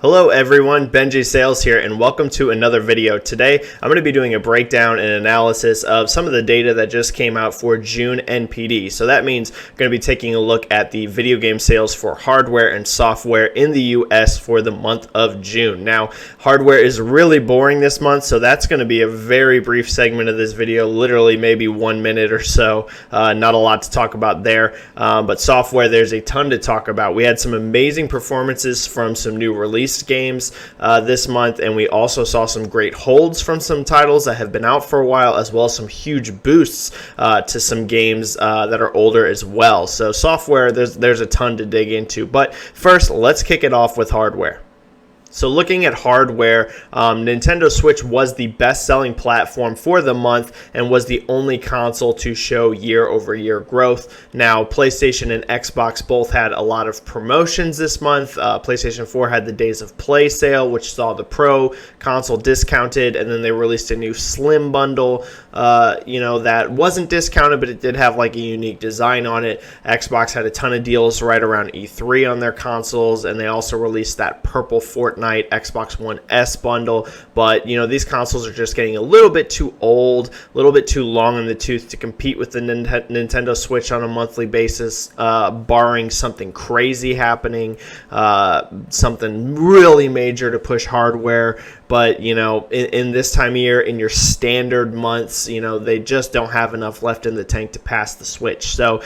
Hello everyone, Benji-Sales here, and welcome to another video. Today, I'm going to be doing a breakdown and analysis of some of the data that just came out for June NPD. So that means I'm going to be taking a look at the video game sales for hardware and software in the US for the month of June. Now, hardware is really boring this month, so that's going to be a very brief segment of this video, literally maybe 1 minute or so. Not a lot to talk about there, but software, there's a ton to talk about. We had some amazing performances from some new releases games this month, and we also saw some great holds from some titles that have been out for a while, as well as some huge boosts to some games that are older as well. So software, there's a ton to dig into, but first let's kick it off with hardware. So looking at hardware, Nintendo Switch was the best-selling platform for the month and was the only console to show year-over-year growth. Now, PlayStation and Xbox both had a lot of promotions this month. PlayStation 4 had the Days of Play sale, which saw the Pro console discounted, and then they released a new Slim bundle, that wasn't discounted, but it did have like a unique design on it. Xbox had a ton of deals right around E3 on their consoles, and they also released that purple Fortnite Xbox One S bundle. But these consoles are just getting a little bit too old, a little bit too long in the tooth to compete with the Nintendo Switch on a monthly basis, barring something crazy happening, something really major to push hardware. But in this time of year, in your standard months, they just don't have enough left in the tank to pass the Switch. So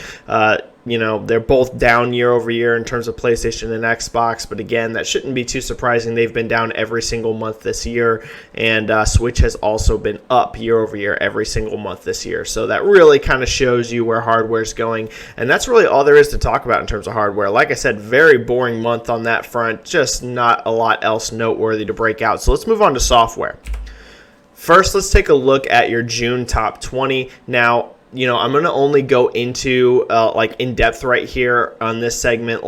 they're both down year over year in terms of PlayStation and Xbox, but again, that shouldn't be too surprising. They've been down every single month this year, and Switch has also been up year over year every single month this year. So that really kind of shows you where hardware is going, and that's really all there is to talk about in terms of hardware. Like I said, very boring month on that front, just not a lot else noteworthy to break out. So let's move on to software. First, let's take a look at your June top 20. Now, I'm going to only go into in depth right here on this segment,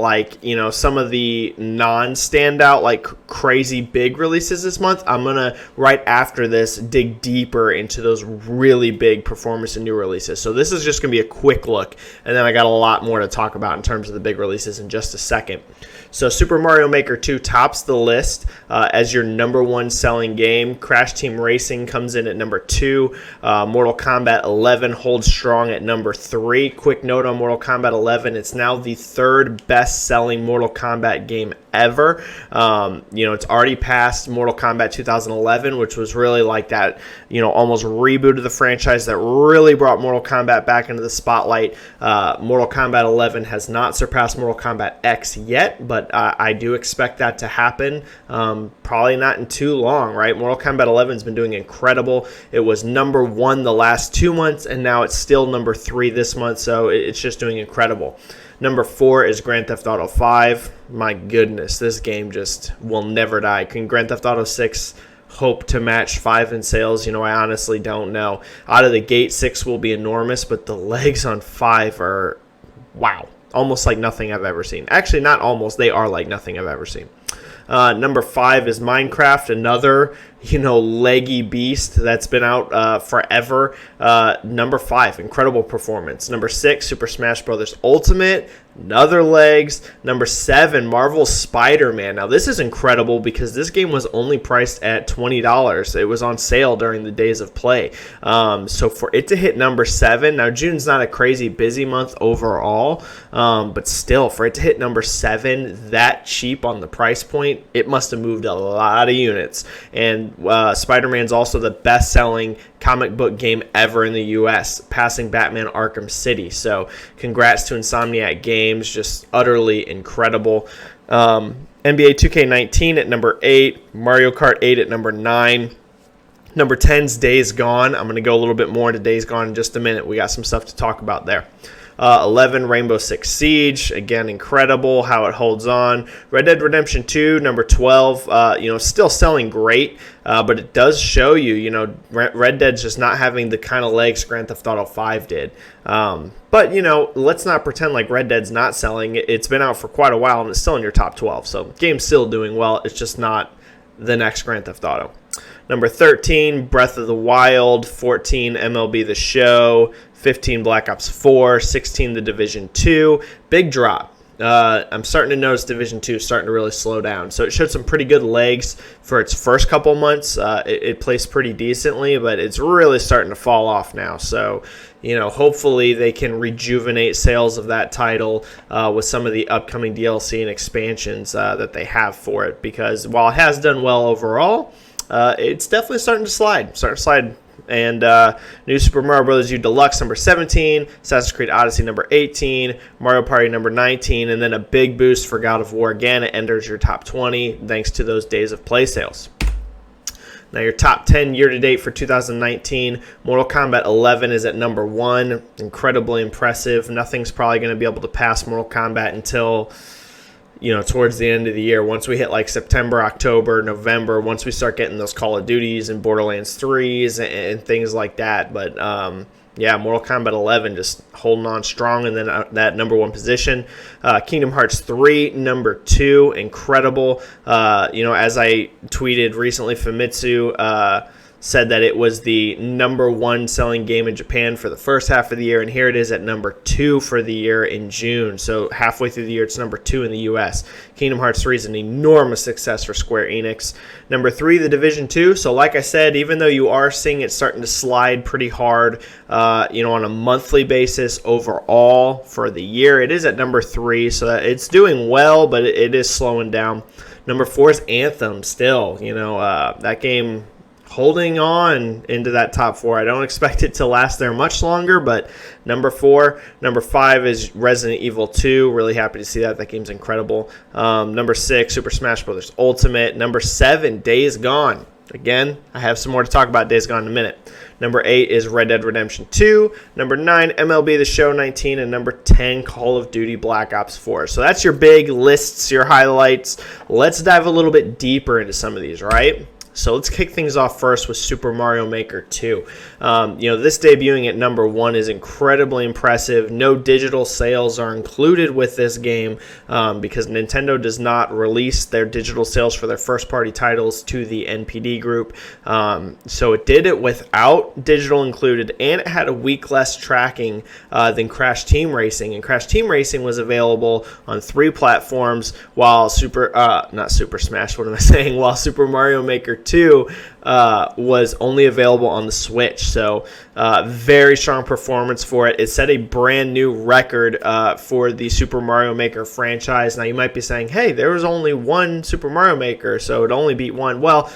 some of the non-standout, like crazy big releases this month. I'm going to, right after this, dig deeper into those really big performance and new releases. So this is just going to be a quick look, and then I got a lot more to talk about in terms of the big releases in just a second. So Super Mario Maker 2 tops the list as your #1 selling game. Crash Team Racing comes in at number 2. Mortal Kombat 11 holds strong at number 3. Quick note on Mortal Kombat 11, it's now the third best-selling Mortal Kombat game ever. It's already passed Mortal Kombat 2011, which was really like that, almost reboot of the franchise that really brought Mortal Kombat back into the spotlight. Mortal Kombat 11 has not surpassed Mortal Kombat X yet, but I do expect that to happen. Probably not in too long, right? Mortal Kombat 11 has been doing incredible. It was #1 the last 2 months, and now it's still number 3 this month, so it's just doing incredible. Number 4 is Grand Theft Auto 5. My goodness, this game just will never die. Can Grand Theft Auto 6 hope to match 5 in sales? I honestly don't know. Out of the gate, 6 will be enormous, but the legs on 5 are, wow, almost like nothing I've ever seen. Actually, not almost. They are like nothing I've ever seen. Number 5 is Minecraft, another, leggy beast that's been out forever. Number 5, incredible performance. Number 6, Super Smash Bros. Ultimate, another legs. Number 7, Marvel's Spider-Man. Now, this is incredible because this game was only priced at $20. It was on sale during the Days of Play. So for it to hit number 7, now June's not a crazy busy month overall, but still, for it to hit number 7 that cheap on the price point, it must have moved a lot of units. And Spider-Man's also the best-selling comic book game ever in the U.S., passing Batman Arkham City. So congrats to Insomniac Games, just utterly incredible. NBA 2K19 at number 8, Mario Kart 8 at number 9. Number 10's Days Gone. I'm going to go a little bit more into Days Gone in just a minute. We got some stuff to talk about there. 11, Rainbow Six Siege. Again, incredible how it holds on. Red Dead Redemption 2, number 12. Still selling great, but it does show you, Red Dead's just not having the kind of legs Grand Theft Auto 5 did. But, let's not pretend like Red Dead's not selling. It's been out for quite a while, and it's still in your top 12. So, game's still doing well. It's just not the next Grand Theft Auto. Number 13, Breath of the Wild. 14, MLB The Show. 15, Black Ops 4. 16, The Division 2. Big drop. I'm starting to notice Division 2 starting to really slow down. So it showed some pretty good legs for its first couple months. It placed pretty decently, but it's really starting to fall off now. So, hopefully they can rejuvenate sales of that title with some of the upcoming DLC and expansions that they have for it. Because while it has done well overall, it's definitely starting to slide. And New Super Mario Bros. U Deluxe number 17, Assassin's Creed Odyssey number 18, Mario Party number 19, and then a big boost for God of War again. It enters your top 20 thanks to those Days of Play sales. Now your top 10 year-to-date for 2019, Mortal Kombat 11 is at number 1. Incredibly impressive. Nothing's probably going to be able to pass Mortal Kombat until towards the end of the year. Once we hit like September, October, November, once we start getting those Call of Duties and Borderlands 3s and things like that. But Mortal Kombat 11 just holding on strong, and then that number 1 position. Kingdom Hearts 3, number 2, incredible. As I tweeted recently, Famitsu said that it was the number 1 selling game in Japan for the first half of the year, and here it is at number 2 for the year in June. So halfway through the year, it's number 2 in the U.S. Kingdom Hearts 3 is an enormous success for Square Enix. Number 3, the Division 2. So like I said, even though you are seeing it starting to slide pretty hard, on a monthly basis overall for the year, it is at number 3. So it's doing well, but it is slowing down. Number 4 is Anthem still. That game holding on into that top 4. I don't expect it to last there much longer, but number 4. Number 5 is Resident Evil 2. Really happy to see that. That game's incredible. Number 6, Super Smash Bros. Ultimate. Number 7, Days Gone. Again, I have some more to talk about Days Gone in a minute. Number 8 is Red Dead Redemption 2. Number 9, MLB The Show 19. And number 10, Call of Duty Black Ops 4. So that's your big lists, your highlights. Let's dive a little bit deeper into some of these, right? So let's kick things off first with Super Mario Maker 2. This debuting at number 1 is incredibly impressive. No digital sales are included with this game because Nintendo does not release their digital sales for their first-party titles to the NPD group. So it did it without digital included, and it had a week less tracking than Crash Team Racing. And Crash Team Racing was available on 3 platforms, while Super Mario Maker 2 was only available on the Switch. So very strong performance for it. It set a brand new record for the Super Mario Maker franchise. Now you might be saying, hey, there was only one Super Mario Maker, so it only beat one. Well,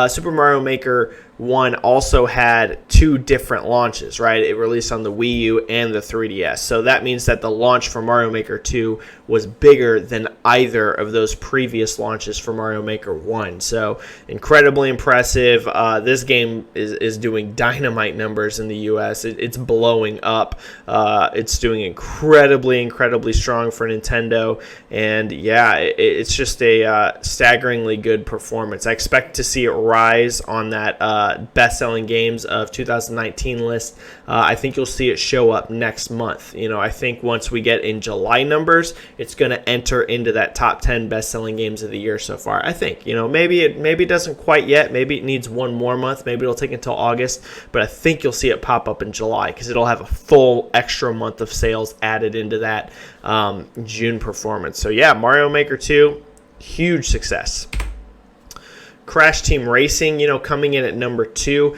Super Mario Maker 1 also had 2 different launches, right? It released on the Wii U and the 3DS. So that means that the launch for Mario Maker 2 was bigger than either of those previous launches for Mario Maker 1. So incredibly impressive. This game is doing dynamite numbers in the US. It's blowing up. It's doing incredibly strong for Nintendo. And yeah, it's just a staggeringly good performance. I expect to see it rise on that best-selling games of 2019 list. I think you'll see it show up next month. I think once we get in July numbers, it's going to enter into that top 10 best-selling games of the year so far. I think, maybe it doesn't quite yet. Maybe it needs one more month. Maybe it'll take until August. But I think you'll see it pop up in July because it'll have a full extra month of sales added into that June performance. So yeah, Mario Maker 2, huge success. Crash Team Racing, coming in at number 2,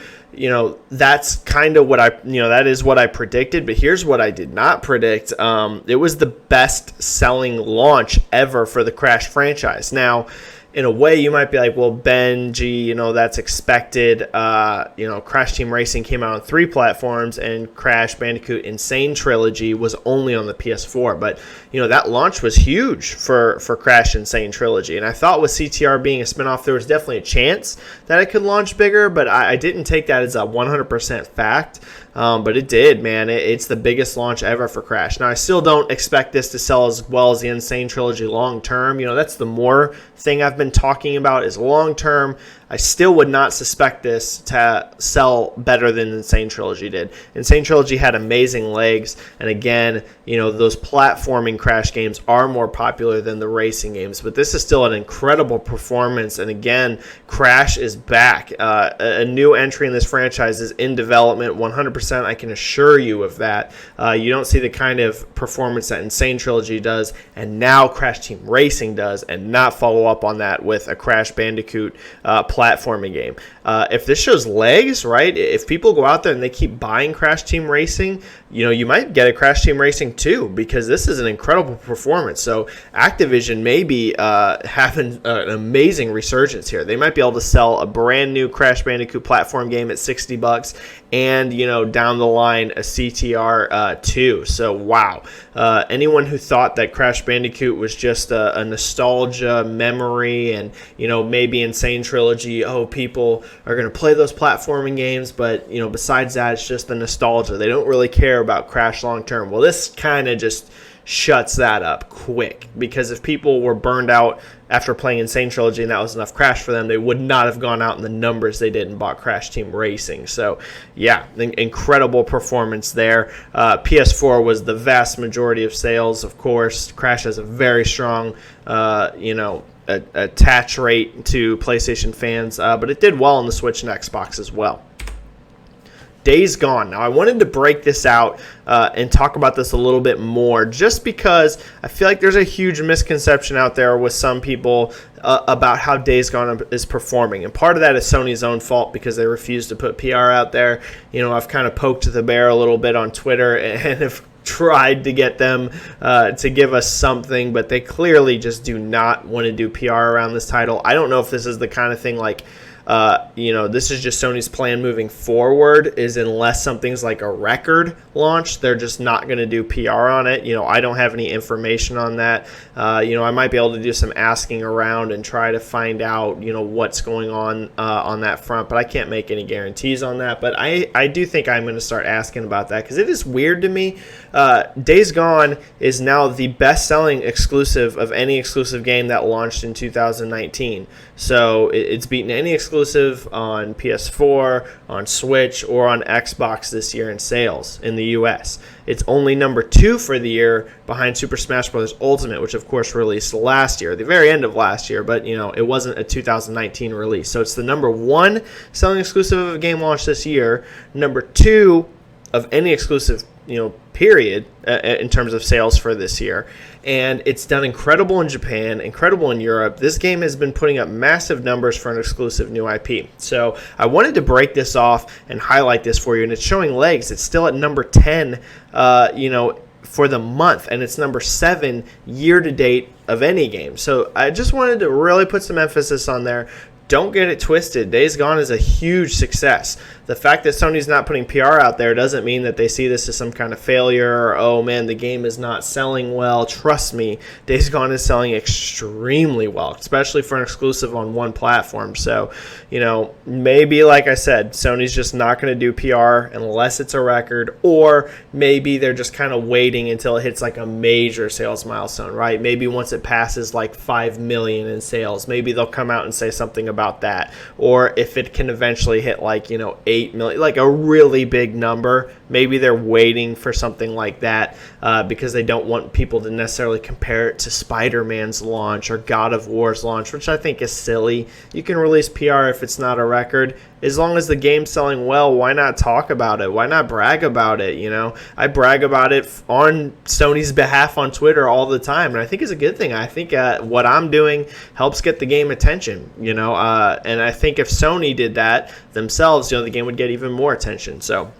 that's kind of what that is what I predicted. But here's what I did not predict. It was the best selling launch ever for the Crash franchise. Now, in a way, you might be like, well, Benji, that's expected. Crash Team Racing came out on 3 platforms, and Crash Bandicoot Insane Trilogy was only on the PS4. But, that launch was huge for Crash Insane Trilogy. And I thought with CTR being a spinoff, there was definitely a chance that it could launch bigger, but I didn't take that as a 100% fact. But it did, man. It's the biggest launch ever for Crash. Now, I still don't expect this to sell as well as the Insane Trilogy long term. That's the more thing I've been talking about is long term. I still would not suspect this to sell better than Insane Trilogy did. Insane Trilogy had amazing legs, and again, those platforming Crash games are more popular than the racing games, but this is still an incredible performance, and again, Crash is back. A new entry in this franchise is in development, 100% 100%. I can assure you of that. You don't see the kind of performance that Insane Trilogy does, and now Crash Team Racing does, and not follow up on that with a Crash Bandicoot platforming game. If this shows legs, right? If people go out there and they keep buying Crash Team Racing, you might get a Crash Team Racing 2, because this is an incredible performance. So Activision may be having an amazing resurgence here. They might be able to sell a brand new Crash Bandicoot platform game at $60, and down the line a CTR 2. So wow, anyone who thought that Crash Bandicoot was just a nostalgia memory, and maybe Insane Trilogy, people are going to play those platforming games, but besides that, it's just the nostalgia. They don't really care about Crash long term. Well, this kind of just shuts that up quick, because if people were burned out after playing Insane Trilogy and that was enough Crash for them, they would not have gone out in the numbers they did and bought Crash Team Racing. So yeah, incredible performance there. PS4 was the vast majority of sales. Of course, Crash has a very strong attach rate to PlayStation fans, but it did well on the Switch and Xbox as well. Days Gone. Now, I wanted to break this out and talk about this a little bit more, just because I feel like there's a huge misconception out there with some people about how Days Gone is performing. And part of that is Sony's own fault, because they refuse to put PR out there. I've kind of poked the bear a little bit on Twitter and have tried to get them to give us something, but they clearly just do not want to do PR around this title. I don't know if this is the kind of thing like this is just Sony's plan moving forward, is unless something's like a record launch, they're just not going to do PR on it. I don't have any information on that. I might be able to do some asking around and try to find out, what's going on that front, but I can't make any guarantees on that. But I do think I'm going to start asking about that, because it is weird to me. Days Gone is now the best-selling exclusive of any exclusive game that launched in 2019. So it's beaten any exclusive on PS4, on Switch, or on Xbox this year in sales in the US. It's only number 2 for the year, behind Super Smash Bros. Ultimate, which of course released last year, the very end of last year, but it wasn't a 2019 release. So it's the number 1 selling exclusive of a game launched this year, number 2 of any exclusive period in terms of sales for this year. And it's done incredible in Japan, incredible in Europe. This game has been putting up massive numbers for an exclusive new IP. So I wanted to break this off and highlight this for you, and it's showing legs. It's still at number 10, for the month, and it's number 7 year to date of any game. So I just wanted to really put some emphasis on there. Don't get it twisted. Days Gone is a huge success. The fact that Sony's not putting PR out there doesn't mean that they see this as some kind of failure, or, oh man, the game is not selling well. Trust me, Days Gone is selling extremely well, especially for an exclusive on one platform. So, maybe, like I said, Sony's just not going to do PR unless it's a record, or maybe they're just kind of waiting until it hits like a major sales milestone, right? Maybe once it passes like 5 million in sales, maybe they'll come out and say something about that. Or if it can eventually hit like 8 million, like a really big number, maybe they're waiting for something like that because they don't want people to necessarily compare it to Spider-Man's launch or God of War's launch, which I think is silly. You can release PR if it's not a record. As long as the game's selling well, why not talk about it? Why not brag about it? I brag about it on Sony's behalf on Twitter all the time, and I think it's a good thing. I think what I'm doing helps get the game attention, and I think if Sony did that themselves, the game would get even more attention. So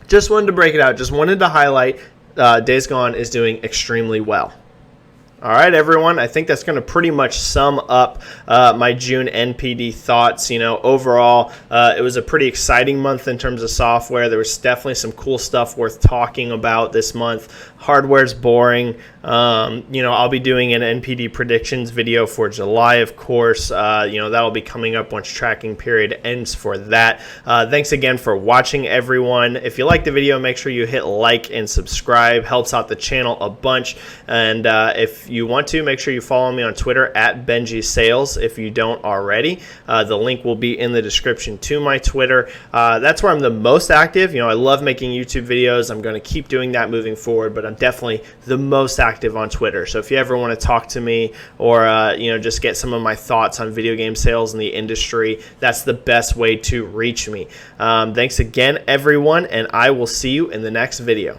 just wanted to break it out. Just wanted to highlight Days Gone is doing extremely well. All right, everyone, I think that's going to pretty much sum up my June NPD thoughts. Overall, it was a pretty exciting month in terms of software. There was definitely some cool stuff worth talking about this month. Hardware's boring. I'll be doing an NPD predictions video for July, of course. That'll be coming up once tracking period ends for that. Thanks again for watching, everyone. If you like the video, make sure you hit like and subscribe. Helps out the channel a bunch. And if you want to, make sure you follow me on Twitter at Benji-Sales if you don't already. The link will be in the description to my Twitter. That's where I'm the most active. I love making YouTube videos. I'm going to keep doing that moving forward, but I'm definitely the most active on Twitter. So if you ever want to talk to me or just get some of my thoughts on video game sales in the industry, that's the best way to reach me. Thanks again, everyone, and I will see you in the next video.